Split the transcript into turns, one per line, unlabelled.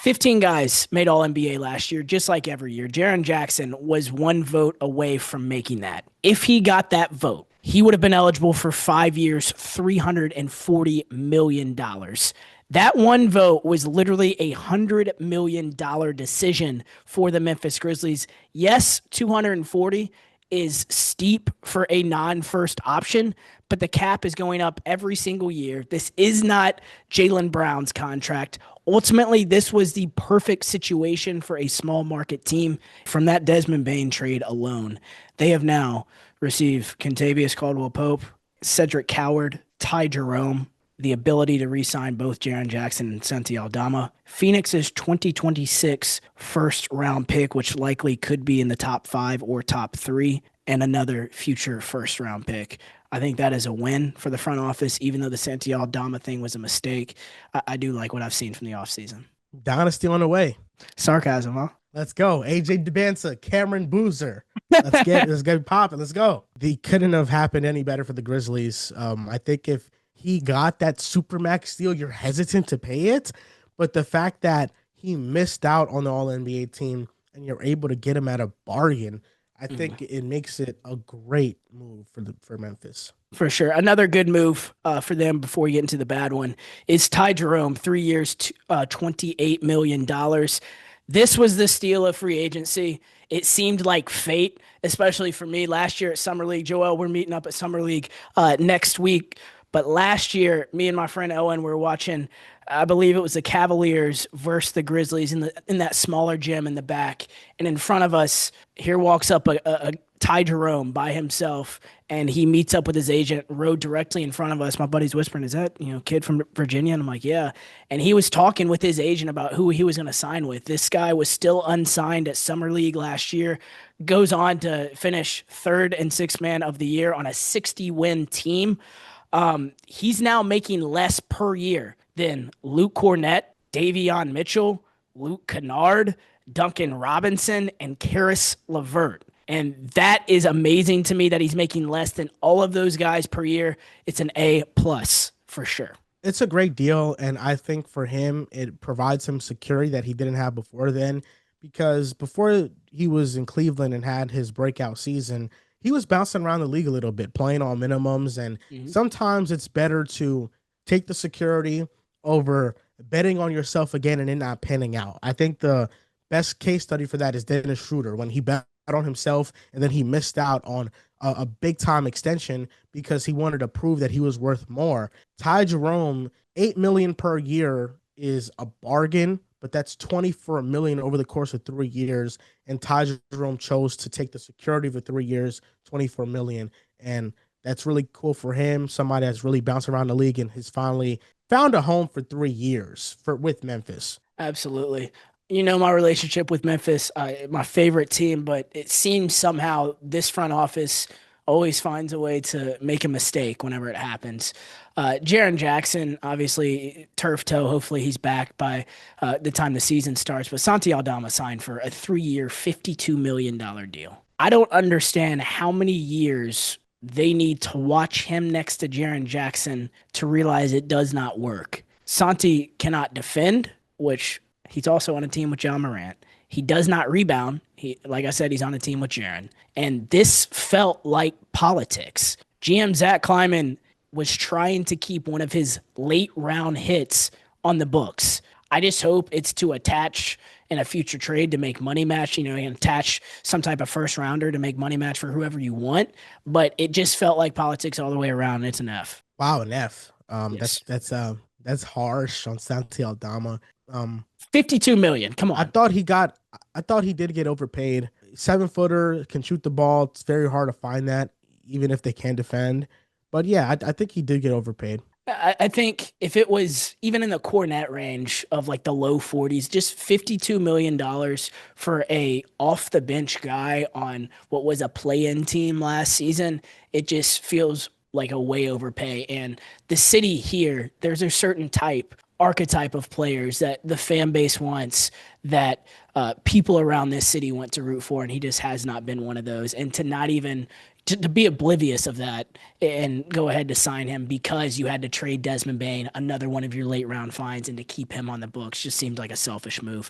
15 guys made All NBA last year, just like every year. Jaren Jackson was one vote away from making that. If he got that vote, he would have been eligible for 5 years, $340 million. That one vote was literally $100 million decision for the Memphis Grizzlies. Yes, 240 is steep for a non-first option, but the cap is going up every single year. This is not Jaylen Brown's contract. Ultimately, this was the perfect situation for a small market team. From that Desmond Bane trade alone, they have now received Kentavious Caldwell-Pope, Cedric Coward, Ty Jerome, the ability to re-sign both Jaren Jackson and Santi Aldama, Phoenix's 2026 first-round pick, which likely could be in the top 5 or top 3, and another future first-round pick. I think that is a win for the front office, even though the Santi Aldama thing was a mistake. I do like what I've seen from the offseason.
Dynasty on the way.
Sarcasm, huh?
Let's go. AJ DeBanza, Cameron Boozer. Let's get popping. Let's go. They couldn't have happened any better for the Grizzlies. I think if he got that Supermax deal, you're hesitant to pay it. But the fact that he missed out on the All-NBA team and you're able to get him at a bargain, I think it makes it a great move for Memphis.
For sure. Another good move for them before we get into the bad one is Ty Jerome, 3 years, $28 million. This was the steal of free agency. It seemed like fate, especially for me last year at Summer League. Joel, we're meeting up at Summer League next week. But last year, me and my friend Owen were watching, I believe it was the Cavaliers versus the Grizzlies in that smaller gym in the back. And in front of us, here walks up a Ty Jerome by himself, and he meets up with his agent, rode directly in front of us. My buddy's whispering, "Is that, kid from Virginia?" And I'm like, "Yeah." And he was talking with his agent about who he was going to sign with. This guy was still unsigned at Summer League last year, goes on to finish 3rd and 6th man of the year on a 60-win team. He's now making less per year than Luke Cornett, Davion Mitchell, Luke Kennard, Duncan Robinson, and Karis LeVert. And that is amazing to me that he's making less than all of those guys per year. It's an A+ for sure.
It's a great deal, and I think for him, it provides him security that he didn't have before then, because before he was in Cleveland and had his breakout season, he was bouncing around the league a little bit, playing on minimums, and sometimes it's better to take the security over betting on yourself again and it not panning out. I think the best case study for that is Dennis Schroeder, when he bet on himself and then he missed out on a big-time extension because he wanted to prove that he was worth more. Ty Jerome, $8 million per year is a bargain, but that's $24 million over the course of 3 years. And Ty Jerome chose to take the security for 3 years, $24 million. And that's really cool for him. Somebody that's really bounced around the league and has finally found a home for 3 years with Memphis.
Absolutely. My relationship with Memphis, my favorite team, but it seems somehow this front office always finds a way to make a mistake whenever it happens. Jaren Jackson, obviously, turf toe. Hopefully he's back by the time the season starts. But Santi Aldama signed for a 3-year, $52 million deal. I don't understand how many years they need to watch him next to Jaren Jackson to realize it does not work. Santi cannot defend, which he's also on a team with John Morant. He does not rebound. Like I said, he's on a team with Jaren. And this felt like politics. GM Zach Kleiman was trying to keep one of his late round hits on the books. I just hope it's to attach in a future trade to make money match. You can attach some type of first rounder to make money match for whoever you want. But it just felt like politics all the way around. It's an F.
Wow, an F.
Yes.
That's harsh on Santi Aldama.
$52 million. Come on.
I thought he did get overpaid. 7-footer, can shoot the ball. It's very hard to find that, even if they can defend. But yeah, I think he did get overpaid.
I think if it was even in the Cornet range of like the low 40s, just $52 million for a off the bench guy on what was a play-in team last season, it just feels like a way overpay. And the city here, there's a certain archetype of players that the fan base wants, that people around this city want to root for, and he just has not been one of those. And to not even to be oblivious of that and go ahead to sign him because you had to trade Desmond Bain, another one of your late round finds, and to keep him on the books just seemed like a selfish move.